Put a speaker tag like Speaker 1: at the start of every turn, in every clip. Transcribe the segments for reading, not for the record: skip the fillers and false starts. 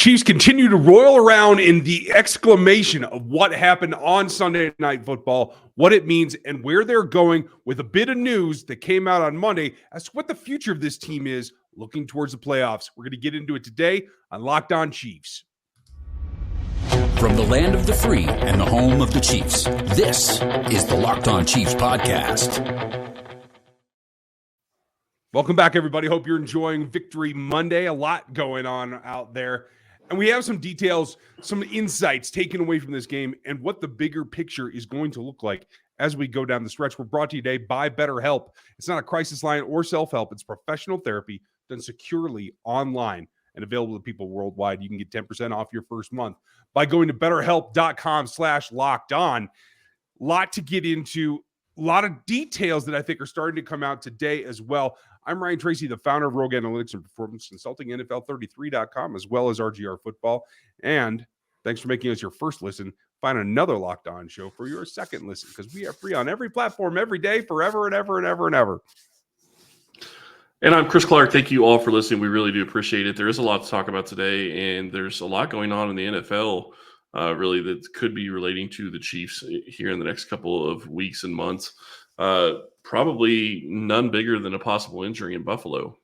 Speaker 1: Chiefs continue to roil around in the exclamation of what happened on Sunday Night Football, what it means, and where they're going with a bit of news that came out on Monday as to what the future of this team is looking towards the playoffs. We're going to get into it today on Locked On Chiefs.
Speaker 2: From the land of the free and the home of the Chiefs, this is the Locked On Chiefs podcast.
Speaker 1: Welcome back, everybody. Hope you're enjoying Victory Monday. A lot going on out there. And we have some details, some insights taken away from this game and what the bigger picture is going to look like as we go down the stretch. We're brought to you today by BetterHelp. It's not a crisis line or self-help. It's professional therapy done securely online and available to people worldwide. You can get 10% off your first month by going to betterhelp.com/lockedon. Lot to get into, a lot of details that I think are starting to come out today as well. I'm Ryan Tracy, the founder of Rogue Analytics and Performance Consulting, NFL33.com, as well as RGR Football. And thanks for making us your first listen. Find another Locked On show for your second listen, because we are free on every platform, every day, forever and ever and ever and ever.
Speaker 3: And I'm Chris Clark. Thank you all for listening. We really do appreciate it. There is a lot to talk about today, and there's a lot going on in the NFL, really, that could be relating to the Chiefs here in the next couple of weeks and months. Probably none bigger than a possible injury in Buffalo.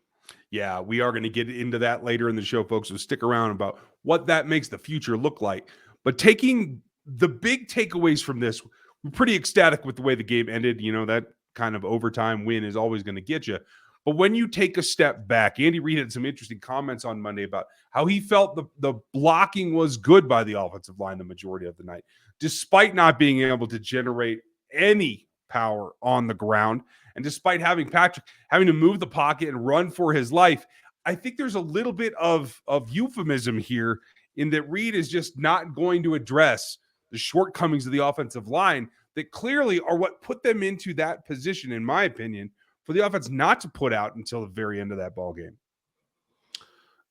Speaker 1: Yeah, we are going to get into that later in the show, folks, so stick around about what that makes the future look like. But taking the big takeaways from this, we're pretty ecstatic with the way the game ended. You know, that kind of overtime win is always going to get you. But when you take a step back, Andy Reid had some interesting comments on Monday about how he felt the blocking was good by the offensive line the majority of the night, despite not being able to generate any power on the ground. And despite having Patrick having to move the pocket and run for his life, I think there's a little bit of euphemism here in that Reid is just not going to address the shortcomings of the offensive line that clearly are what put them into that position, in my opinion, for the offense not to put out until the very end of that ball game.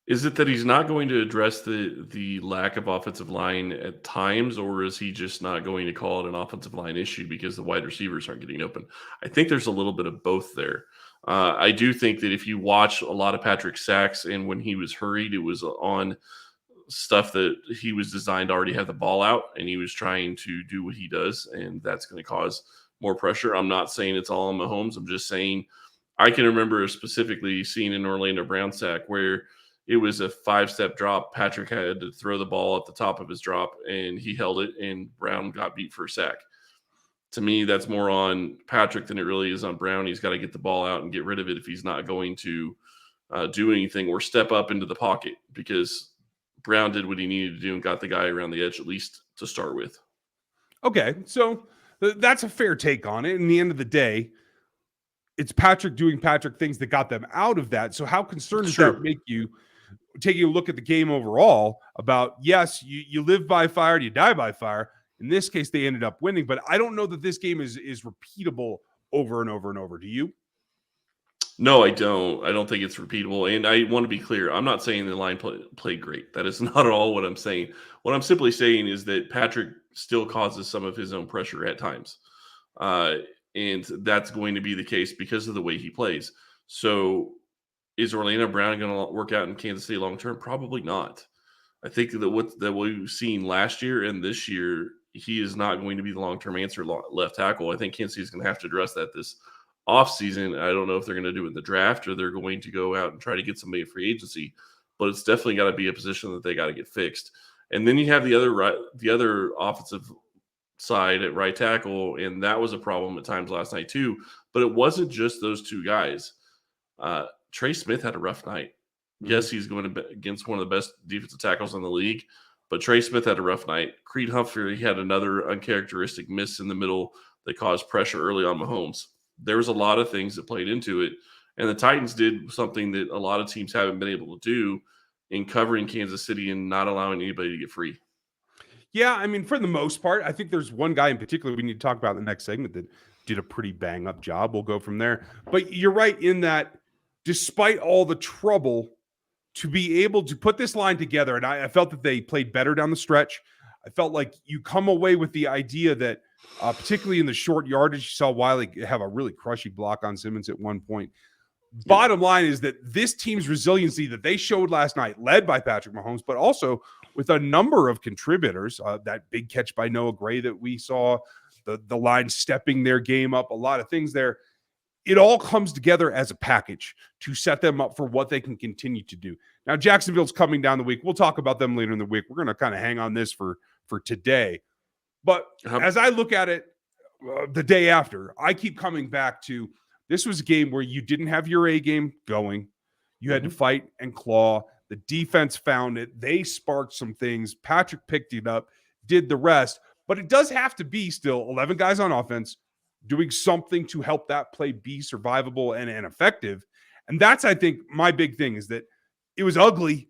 Speaker 3: Is it that he's not going to address the lack of offensive line at times, or is he just not going to call it an offensive line issue because the wide receivers aren't getting open? I think there's a little bit of both there. I do think that if you watch a lot of Patrick sacks, and when he was hurried, it was on stuff that he was designed to already have the ball out, and he was trying to do what he does, and that's going to cause more pressure. I'm not saying it's all on Mahomes. I'm just saying I can remember specifically seeing an Orlando Brown sack where it was a 5-step drop. Patrick had to throw the ball at the top of his drop, and he held it, and Brown got beat for a sack. To me, that's more on Patrick than it really is on Brown. He's got to get the ball out and get rid of it if he's not going to do anything or step up into the pocket, because Brown did what he needed to do and got the guy around the edge, at least to start with.
Speaker 1: Okay, so that's a fair take on it. In the end of the day, it's Patrick doing Patrick things that got them out of that. So how concerned does that make you, taking a look at the game overall, about, yes, you live by fire, you die by fire. In this case, they ended up winning, but I don't know that this game is repeatable over and over and over. Do you?
Speaker 3: No, I don't. I don't think it's repeatable. And I want to be clear. I'm not saying the line played great. That is not at all what I'm saying. What I'm simply saying is that Patrick still causes some of his own pressure at times. And that's going to be the case because of the way he plays. So is Orlando Brown going to work out in Kansas City long-term? Probably not. I think that what we've seen last year and this year, he is not going to be the long-term answer left tackle. I think Kansas City is going to have to address that this offseason. I don't know if they're going to do it in the draft or they're going to go out and try to get somebody in free agency, but it's definitely got to be a position that they got to get fixed. And then you have the other offensive side at right tackle, and that was a problem at times last night too. But it wasn't just those two guys. Trey Smith had a rough night. Yes, he's going to be against one of the best defensive tackles in the league, but Trey Smith had a rough night. Creed Humphrey had another uncharacteristic miss in the middle that caused pressure early on Mahomes. There was a lot of things that played into it, and the Titans did something that a lot of teams haven't been able to do in covering Kansas City and not allowing anybody to get free.
Speaker 1: Yeah, I mean, for the most part, I think there's one guy in particular we need to talk about in the next segment that did a pretty bang-up job. We'll go from there. But you're right in that despite all the trouble, to be able to put this line together, and I felt that they played better down the stretch. I felt like you come away with the idea that, particularly in the short yardage, you saw Wiley have a really crushy block on Simmons at one point. Bottom line is that this team's resiliency that they showed last night, led by Patrick Mahomes, but also with a number of contributors, that big catch by Noah Gray that we saw, the line stepping their game up, a lot of things there. It all comes together as a package to set them up for what they can continue to do. Now, Jacksonville's coming down the week. We'll talk about them later in the week. We're going to kind of hang on this for today. But as I look at it the day after, I keep coming back to this was a game where you didn't have your A game going. You had to fight and claw. The defense found it. They sparked some things. Patrick picked it up, did the rest. But it does have to be still 11 guys on offense doing something to help that play be survivable and effective. And that's, I think, my big thing is that it was ugly,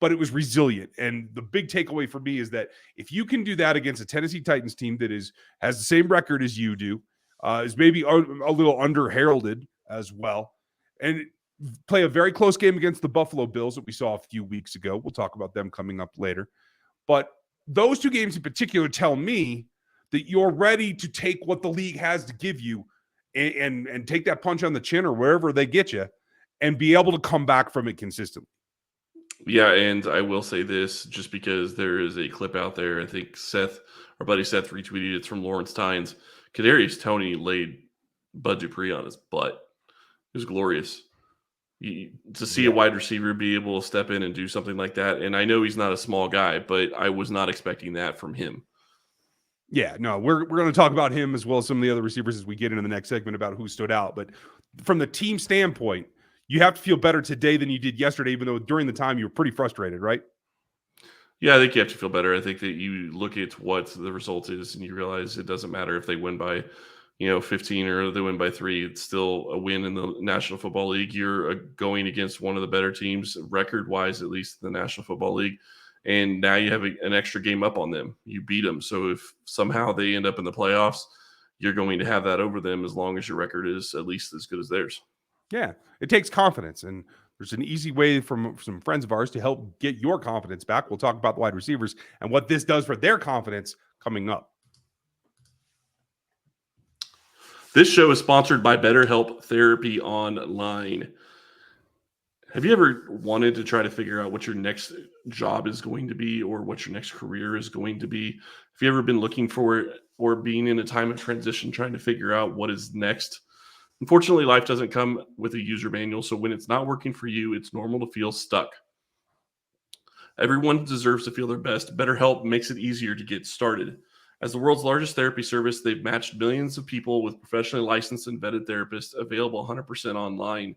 Speaker 1: but it was resilient. And the big takeaway for me is that if you can do that against a Tennessee Titans team that has the same record as you do, is maybe a little under-heralded as well, and play a very close game against the Buffalo Bills that we saw a few weeks ago. We'll talk about them coming up later. But those two games in particular tell me that you're ready to take what the league has to give you and take that punch on the chin or wherever they get you and be able to come back from it consistently.
Speaker 3: Yeah, and I will say this, just because there is a clip out there, I think our buddy Seth retweeted it. It's from Lawrence Tynes. Kadarius Toney laid Bud Dupree on his butt. It was glorious. To see a wide receiver be able to step in and do something like that, and I know he's not a small guy, but I was not expecting that from him.
Speaker 1: Yeah, no, we're going to talk about him as well as some of the other receivers as we get into the next segment about who stood out. But from the team standpoint, you have to feel better today than you did yesterday, even though during the time you were pretty frustrated, right?
Speaker 3: Yeah, I think you have to feel better. I think that you look at what the result is and you realize it doesn't matter if they win by 15 or they win by 3. It's still a win in the National Football League. You're going against one of the better teams, record-wise at least, in the National Football League. And now you have an extra game up on them. You beat them. So if somehow they end up in the playoffs, you're going to have that over them as long as your record is at least as good as theirs.
Speaker 1: Yeah, it takes confidence. And there's an easy way from some friends of ours to help get your confidence back. We'll talk about the wide receivers and what this does for their confidence coming up.
Speaker 3: This show is sponsored by BetterHelp Therapy Online. Have you ever wanted to try to figure out what your next job is going to be or what your next career is going to be? Have you ever been looking for it or being in a time of transition trying to figure out what is next? Unfortunately, life doesn't come with a user manual, so when it's not working for you, it's normal to feel stuck. Everyone deserves to feel their best. BetterHelp makes it easier to get started. As the world's largest therapy service, they've matched millions of people with professionally licensed and vetted therapists available 100% online.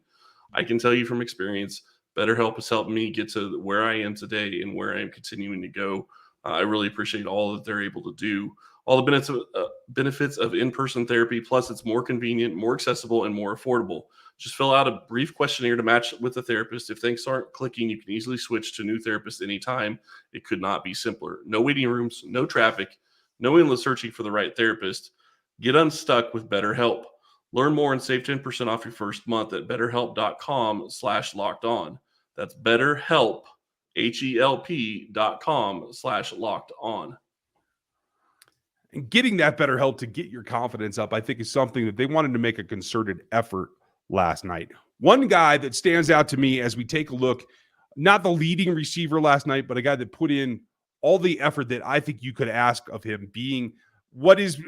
Speaker 3: I can tell you from experience, BetterHelp has helped me get to where I am today and where I am continuing to go. I really appreciate all that they're able to do. All the benefits of in-person therapy, plus it's more convenient, more accessible, and more affordable. Just fill out a brief questionnaire to match with the therapist. If things aren't clicking, you can easily switch to a new therapist anytime. It could not be simpler. No waiting rooms, no traffic, no endless searching for the right therapist. Get unstuck with BetterHelp. Learn more and save 10% off your first month at betterhelp.com/lockedon. That's BetterHelp, HELP.com/lockedon.
Speaker 1: And getting that BetterHelp to get your confidence up, I think, is something that they wanted to make a concerted effort last night. One guy that stands out to me as we take a look, not the leading receiver last night, but a guy that put in all the effort that I think you could ask of him, being what is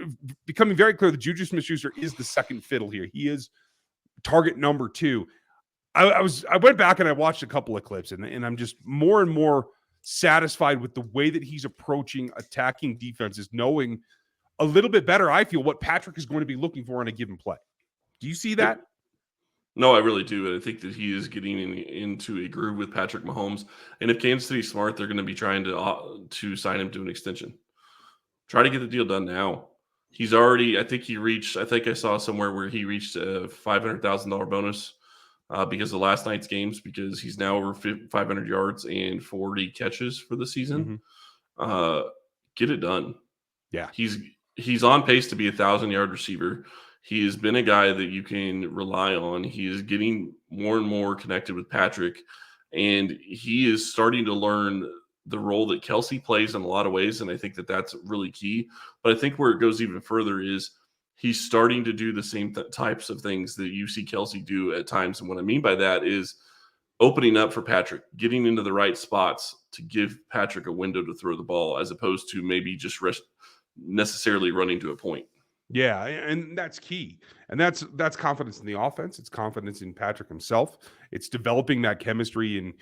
Speaker 1: becoming very clear that Juju Smith-Schuster is the second fiddle here. He is target number 2. I went back and I watched a couple of clips, and I'm just more and more satisfied with the way that he's approaching attacking defenses, knowing a little bit better, I feel, what Patrick is going to be looking for in a given play. Do you see that?
Speaker 3: No, I really do. And I think that he is getting into a groove with Patrick Mahomes. And if Kansas City's smart, they're going to be trying to sign him to an extension. Try to get the deal done now. He's already, I think I saw somewhere where he reached a $500,000 bonus because of last night's games, because he's now over 500 yards and 40 catches for the season. Mm-hmm. Get it done.
Speaker 1: Yeah.
Speaker 3: He's on pace to be a 1,000-yard receiver. He has been a guy that you can rely on. He is getting more and more connected with Patrick, and he is starting to learn the role that Kelsey plays in a lot of ways, and I think that that's really key. But I think where it goes even further is he's starting to do the same types of things that you see Kelsey do at times. And what I mean by that is opening up for Patrick, getting into the right spots to give Patrick a window to throw the ball, as opposed to maybe just necessarily running to a point.
Speaker 1: Yeah, and that's key. And that's confidence in the offense. It's confidence in Patrick himself. It's developing that chemistry and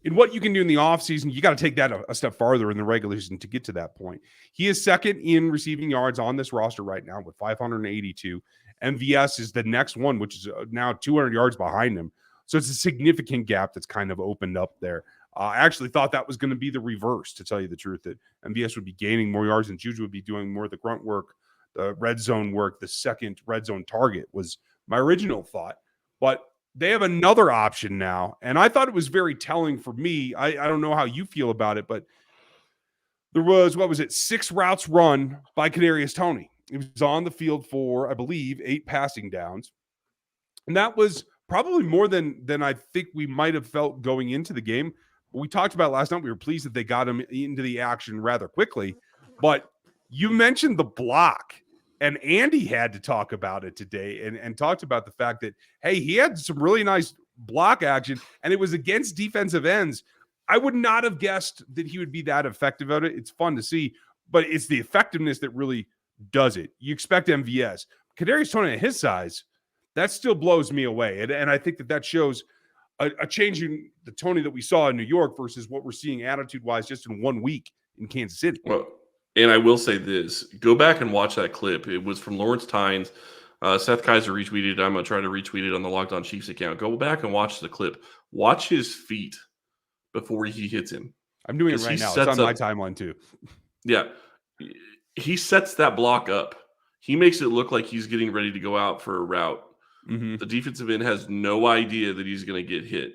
Speaker 1: in what you can do in the offseason. You got to take that a step farther in the regular season to get to that point. He is second in receiving yards on this roster right now with 582. MVS is the next one, which is now 200 yards behind him. So it's a significant gap that's kind of opened up there. I actually thought that was going to be the reverse, to tell you the truth, that MVS would be gaining more yards and Juju would be doing more of the grunt work, the red zone work. The second red zone target was my original thought. But they have another option now, and I thought it was very telling for me. I don't know how you feel about it, but there was, 6 routes run by Kadarius Toney. He was on the field for, I believe, 8 passing downs. And that was probably more than I think we might have felt going into the game. We talked about last night. We were pleased that they got him into the action rather quickly. But you mentioned the block, and Andy had to talk about it today and talked about the fact that, hey, he had some really nice block action, and it was against defensive ends. I would not have guessed that he would be that effective at it. It's fun to see, but it's the effectiveness that really does it. You expect MVS. Kadarius Toney at his size, that still blows me away. And I think that shows a change in the Toney that we saw in New York versus what we're seeing attitude-wise just in 1 week in Kansas City.
Speaker 3: Well, and I will say this. Go back and watch that clip. It was from Lawrence Tynes. Seth Kaiser retweeted it. I'm going to try to retweet it on the Locked On Chiefs account. Go back and watch the clip. Watch his feet before he hits him.
Speaker 1: I'm doing it right now. It's on my timeline too.
Speaker 3: Yeah. He sets that block up. He makes it look like he's getting ready to go out for a route.
Speaker 1: Mm-hmm.
Speaker 3: The defensive end has no idea that he's going to get hit.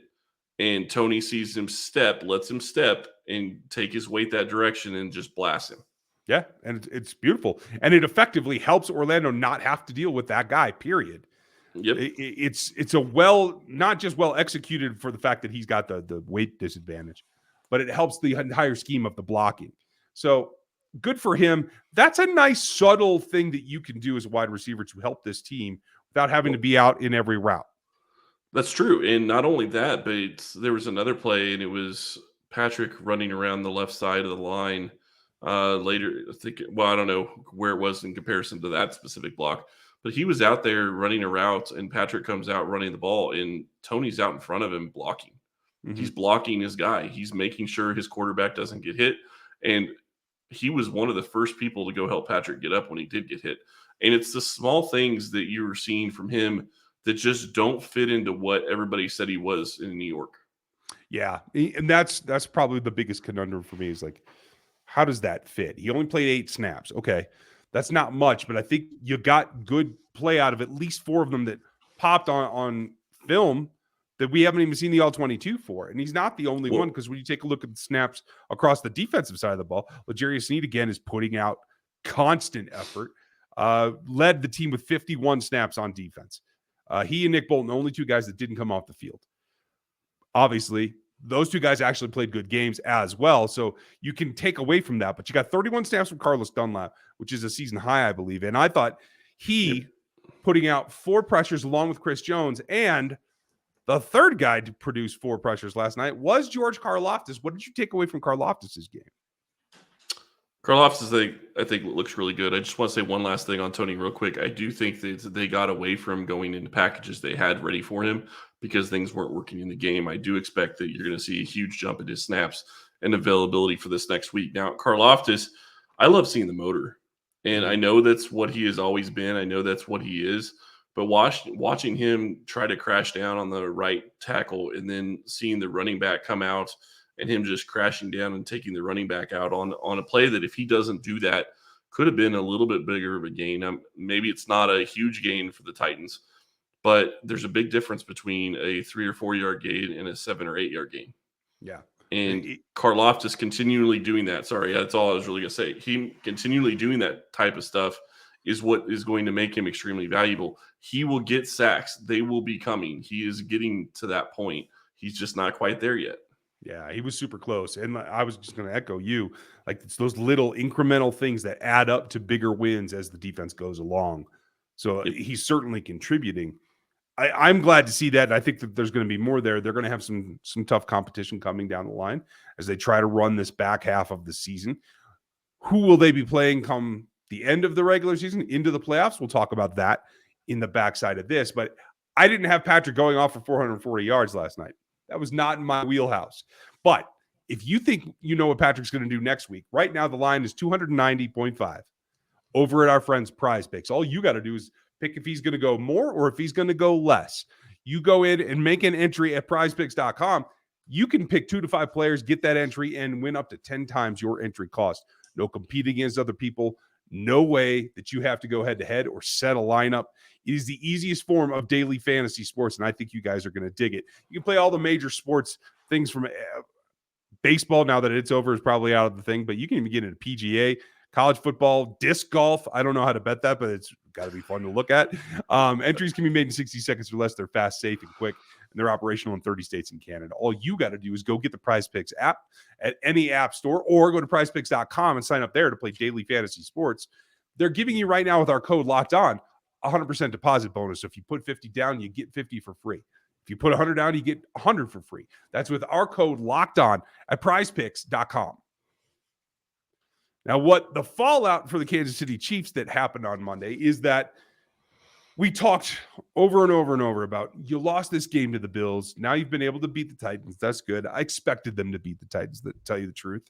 Speaker 3: And Toney sees him step, lets him step, and take his weight that direction and just blast him.
Speaker 1: Yeah, and it's beautiful. And it effectively helps Orlando not have to deal with that guy, period.
Speaker 3: Yep.
Speaker 1: It's not just well executed for the fact that he's got the weight disadvantage, but it helps the entire scheme of the blocking. So good for him. That's a nice subtle thing that you can do as a wide receiver to help this team without having to be out in every route.
Speaker 3: That's true. And not only that, but there was another play, and it was Patrick running around the left side of the line later. I don't know where it was in comparison to that specific block, but he was out there running a route, and Patrick comes out running the ball, and Toney's out in front of him blocking. Mm-hmm. He's blocking his guy. He's making sure his quarterback doesn't get hit. And he was one of the first people to go help Patrick get up when he did get hit. And it's the small things that you were seeing from him that just don't fit into what everybody said he was in New York.
Speaker 1: Yeah, and that's probably the biggest conundrum for me is like, how does that fit? He only played 8 snaps. Okay, that's not much, but I think you got good play out of at least 4 of them that popped on film that we haven't even seen the All-22 for. And he's not the only one, because when you take a look at the snaps across the defensive side of the ball, L'Jarius Sneed, again, is putting out constant effort, led the team with 51 snaps on defense. He and Nick Bolton, the only 2 guys that didn't come off the field. Obviously, those 2 guys actually played good games as well, so you can take away from that. But you got 31 snaps from Carlos Dunlap, which is a season high, I believe. And I thought he putting out 4 pressures along with Chris Jones, and the third guy to produce 4 pressures last night was George Karlaftis. What did you take away from Karlaftis' game?
Speaker 3: Karlaftis, I think looks really good. I just want to say one last thing on Toney real quick. I do think that they got away from going into packages they had ready for him because things weren't working in the game. I do expect that you're going to see a huge jump in his snaps and availability for this next week. Now, Karlaftis, I love seeing the motor. And I know that's what he has always been. I know that's what he is. But watching him try to crash down on the right tackle and then seeing the running back come out and him just crashing down and taking the running back out on a play that if he doesn't do that, could have been a little bit bigger of a gain. Maybe it's not a huge gain for the Titans, but there's a big difference between a 3 or 4 yard gain and a 7 or 8 yard gain.
Speaker 1: Yeah.
Speaker 3: And Karlaftis continually doing that. Sorry, that's all I was really going to say. He continually doing that type of stuff is what is going to make him extremely valuable. He will get sacks. They will be coming. He is getting to that point. He's just not quite there yet.
Speaker 1: Yeah, he was super close. And I was just going to echo you. Like, it's those little incremental things that add up to bigger wins as the defense goes along. So
Speaker 3: Yep.
Speaker 1: he's certainly contributing. I'm glad to see that. I think that there's going to be more there. They're going to have some tough competition coming down the line as they try to run this back half of the season. Who will they be playing come the end of the regular season into the playoffs? We'll talk about that in the backside of this. But I didn't have Patrick going off for 440 yards last night. That was not in my wheelhouse. But if you think you know what Patrick's going to do next week, right now the line is 290.5 over at our friends PrizePicks. All you got to do is pick if he's going to go more or if he's going to go less. You go in and make an entry at prizepicks.com. You can pick 2 to 5 players, get that entry, and win up to 10 times your entry cost. No competing against other people. No way that you have to go head-to-head or set a lineup. It is the easiest form of daily fantasy sports, and I think you guys are going to dig it. You can play all the major sports things from baseball, now that it's over, is probably out of the thing, but you can even get into PGA, college football, disc golf. I don't know how to bet that, but it's got to be fun to look at. Entries can be made in 60 seconds or less. They're fast, safe, and quick, and they're operational in 30 states and Canada. All you got to do is go get the PrizePicks app at any app store or go to prizepicks.com and sign up there to play daily fantasy sports. They're giving you right now with our code Locked On 100% deposit bonus. So if you put 50 down, you get 50 for free. If you put 100 down, you get 100 for free. That's with our code Locked On at prizepicks.com. Now, what the fallout for the Kansas City Chiefs that happened on Monday is that we talked over and over and over about you lost this game to the Bills. Now you've been able to beat the Titans. That's good. I expected them to beat the Titans, to tell you the truth.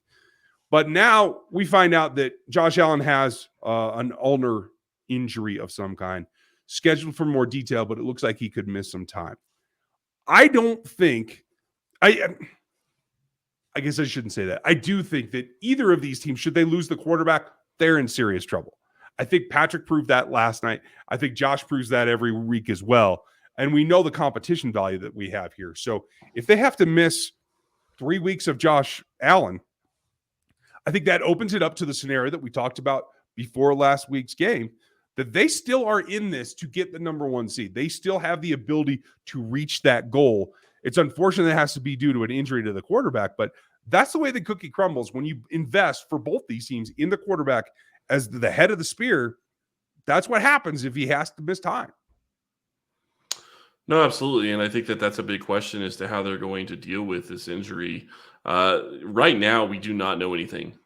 Speaker 1: But now we find out that Josh Allen has an ulnar injury of some kind, scheduled for more detail, but it looks like he could miss some time. I don't think I guess I shouldn't say that. I do think that either of these teams, should they lose the quarterback, they're in serious trouble. I think Patrick proved that last night. I think Josh proves that every week as well. And we know the competition value that we have here. So if they have to miss 3 weeks of Josh Allen, I think that opens it up to the scenario that we talked about before last week's game, that they still are in this to get the number 1 seed. They still have the ability to reach that goal. It's unfortunate it has to be due to an injury to the quarterback, but that's the way the cookie crumbles when you invest for both these teams in the quarterback as the head of the spear. That's what happens if he has to miss time.
Speaker 3: No, absolutely. And I think that that's a big question as to how they're going to deal with this injury. Right now, we do not know anything.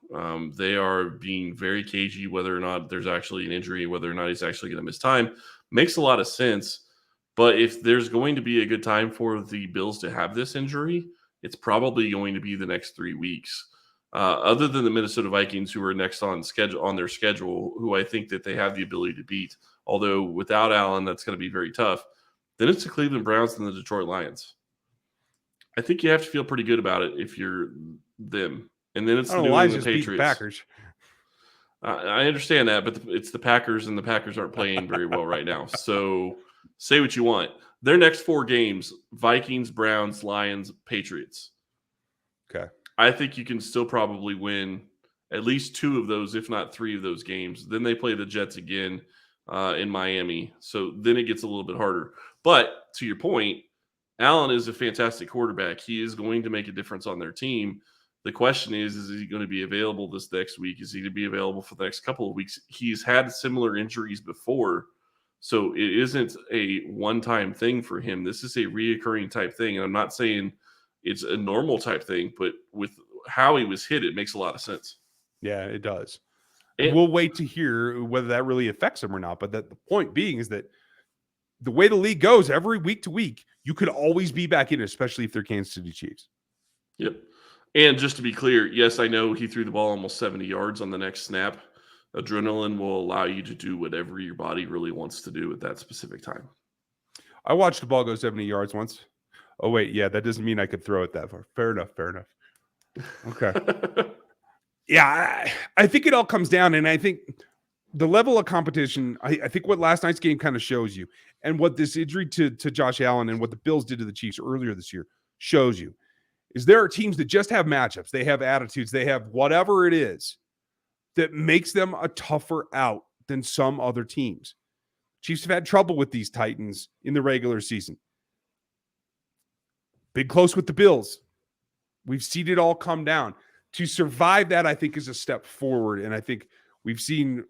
Speaker 3: They are being very cagey whether or not there's actually an injury, whether or not he's actually going to miss time. Makes a lot of sense. But if there's going to be a good time for the Bills to have this injury, it's probably going to be the next 3 weeks. Other than the Minnesota Vikings, who are next on their schedule, who I think that they have the ability to beat, although without Allen, that's going to be very tough. Then it's the Cleveland Browns and the Detroit Lions. I think you have to feel pretty good about it if you're them. And then it's the New England Patriots.
Speaker 1: Packers.
Speaker 3: I understand that, but it's the Packers, and the Packers aren't playing very well right now. So say what you want. Their next 4 games: Vikings, Browns, Lions, Patriots.
Speaker 1: Okay.
Speaker 3: I think you can still probably win at least 2 of those, if not 3 of those games. Then they play the Jets again in Miami. So then it gets a little bit harder. But to your point, Allen is a fantastic quarterback. He is going to make a difference on their team. The question is he going to be available this next week? Is he going to be available for the next couple of weeks? He's had similar injuries before, so it isn't a one-time thing for him. This is a reoccurring type thing, and I'm not saying it's a normal type thing, but with how he was hit, it makes a lot of sense.
Speaker 1: Yeah, it does. And we'll wait to hear whether that really affects him or not, but the point being is that the way the league goes, every week to week, you could always be back in, especially if they're Kansas City Chiefs.
Speaker 3: Yep. And just to be clear, yes, I know he threw the ball almost 70 yards on the next snap. Adrenaline will allow you to do whatever your body really wants to do at that specific time.
Speaker 1: I watched the ball go 70 yards once. Oh, wait. Yeah, that doesn't mean I could throw it that far. Fair enough. Okay. Yeah, I think it all comes down, and I think the level of competition, I think what last night's game kind of shows you, and what this injury to Josh Allen and what the Bills did to the Chiefs earlier this year shows you, is there are teams that just have matchups. They have attitudes. They have whatever it is that makes them a tougher out than some other teams. Chiefs have had trouble with these Titans in the regular season. Big close with the Bills. We've seen it all come down. To survive that, I think, is a step forward. And I think we've seen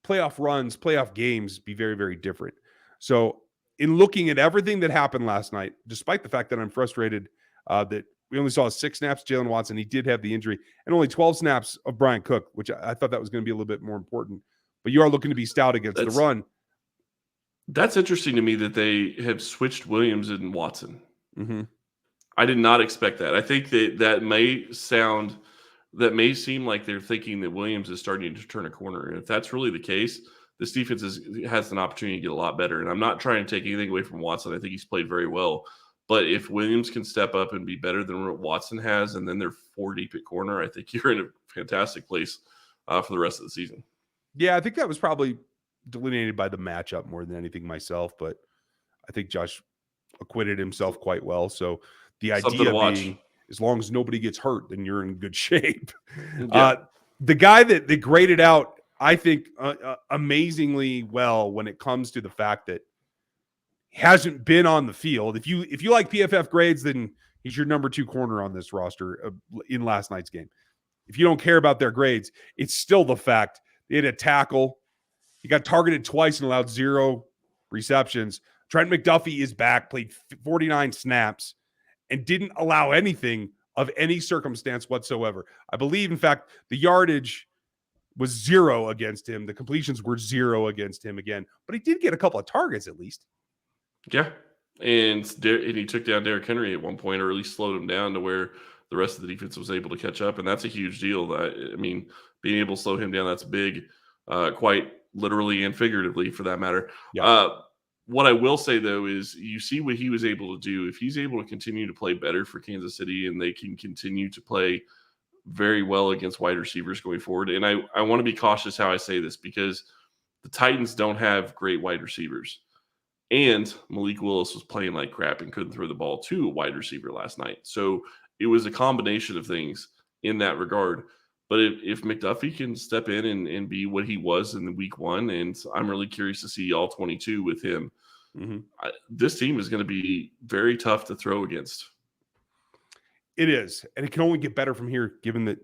Speaker 1: playoff runs, playoff games be very, very different. So in looking at everything that happened last night, despite the fact that I'm frustrated that we only saw 6 snaps, Jalen Watson, he did have the injury, and only 12 snaps of Brian Cook, which I thought that was going to be a little bit more important. But you are looking to be stout against the run.
Speaker 3: That's interesting to me that they have switched Williams and Watson.
Speaker 1: Mm-hmm.
Speaker 3: I did not expect that. I think that may seem like they're thinking that Williams is starting to turn a corner. And if that's really the case, this defense has an opportunity to get a lot better. And I'm not trying to take anything away from Watson. I think he's played very well. But if Williams can step up and be better than what Watson has, and then they're 4 deep at corner, I think you're in a fantastic place for the rest of the season.
Speaker 1: Yeah, I think that was probably delineated by the matchup more than anything myself. But I think Josh acquitted himself quite well. So the idea being, as long as nobody gets hurt, then you're in good shape.
Speaker 3: Yeah.
Speaker 1: The guy that they graded out, I think, amazingly well when it comes to the fact that he hasn't been on the field. If you like PFF grades, then he's your number 2 corner on this roster in last night's game. If you don't care about their grades, it's still the fact they had a tackle. He got targeted twice and allowed 0 receptions. Trent McDuffie is back, played 49 snaps, and didn't allow anything of any circumstance whatsoever. I believe, in fact, the yardage was 0 against him. The completions were 0 against him again. But he did get a couple of targets at least.
Speaker 3: Yeah. And he took down Derrick Henry at one point, or at least slowed him down to where the rest of the defense was able to catch up. And that's a huge deal. Being able to slow him down, that's big, quite literally and figuratively for that matter.
Speaker 1: Yeah.
Speaker 3: What I will say, though, is you see what he was able to do. If he's able to continue to play better for Kansas City and they can continue to play very well against wide receivers going forward. And I want to be cautious how I say this because the Titans don't have great wide receivers. And Malik Willis was playing like crap and couldn't throw the ball to a wide receiver last night. So it was a combination of things in that regard. But if McDuffie can step in and be what he was in the week 1, and I'm really curious to see all 22 with him, this team is going to be very tough to throw against.
Speaker 1: It is. And it can only get better from here, given that,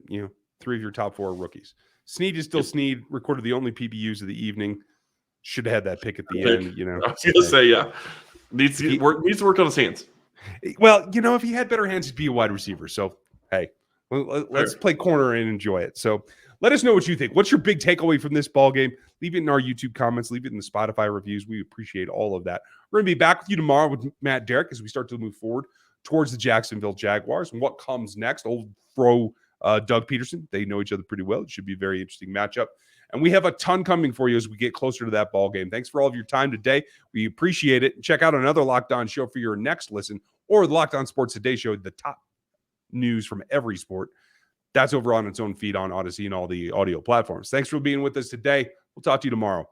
Speaker 1: 3 of your top 4 are rookies. Snead is still Snead, recorded the only PBUs of the evening. Should have had that pick at the end,
Speaker 3: I was going to say, yeah. Needs to work on his hands.
Speaker 1: Well, if he had better hands, he'd be a wide receiver. So, hey, let's play corner and enjoy it. So let us know what you think. What's your big takeaway from this ball game? Leave it in our YouTube comments. Leave it in the Spotify reviews. We appreciate all of that. We're going to be back with you tomorrow with Matt Derrick as we start to move forward towards the Jacksonville Jaguars and what comes next. Old Fro Doug Peterson. They know each other pretty well. It should be a very interesting matchup. And we have a ton coming for you as we get closer to that ball game. Thanks for all of your time today. We appreciate it. Check out another Locked On show for your next listen, or the Locked On Sports Today show, the top news from every sport. That's over on its own feed on Odyssey and all the audio platforms. Thanks for being with us today. We'll talk to you tomorrow.